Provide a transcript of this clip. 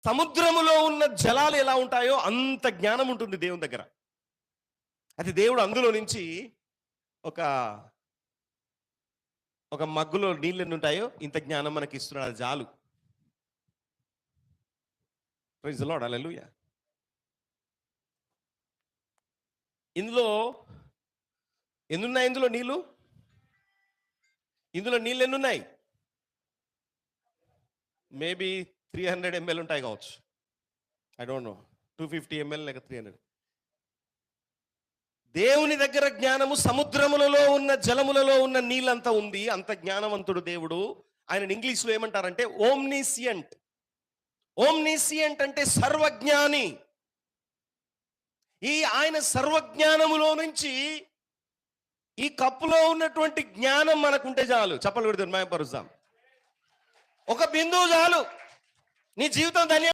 సముద్రములో ఉన్న జలాలు ఎలా ఉంటాయో అంత జ్ఞానం ఉంటుంది దేవుని దగ్గర. అది దేవుడు అందులో నుంచి ఒక ఒక మగ్గులో నీళ్ళు ఎన్ని ఉంటాయో ఇంత జ్ఞానం మనకి ఇస్తున్నాడు. అది చాలు. ప్రైజ్ ది లార్డ్, హల్లెలూయా. ఇందులో ఎన్నున్నాయి? ఇందులో నీళ్ళు ఎన్నున్నాయి? మేబీ 300 ml ఉంటాయి కావచ్చు. ఐ డోంట్ నో, 250 ml లేక 300. దేవుని దగ్గర జ్ఞానము సముద్రములలో ఉన్న జలములలో ఉన్న నీళ్ళంతా ఉంది. అంత జ్ఞానవంతుడు దేవుడు. ఆయన ఇంగ్లీష్లో ఏమంటారంటే ఓమ్నిసియంట్. ఓమ్నిసియంట్ అంటే సర్వజ్ఞాని. ఆయన సర్వజ్ఞానములో నుంచి ఈ కప్పులో ఉన్నటువంటి జ్ఞానం మనకుంటే చాలు. చప్పలు కొడుతుంది, మాయపరుస్తాం. ఒక బిందువు చాలు, నీ జీవితం ధన్య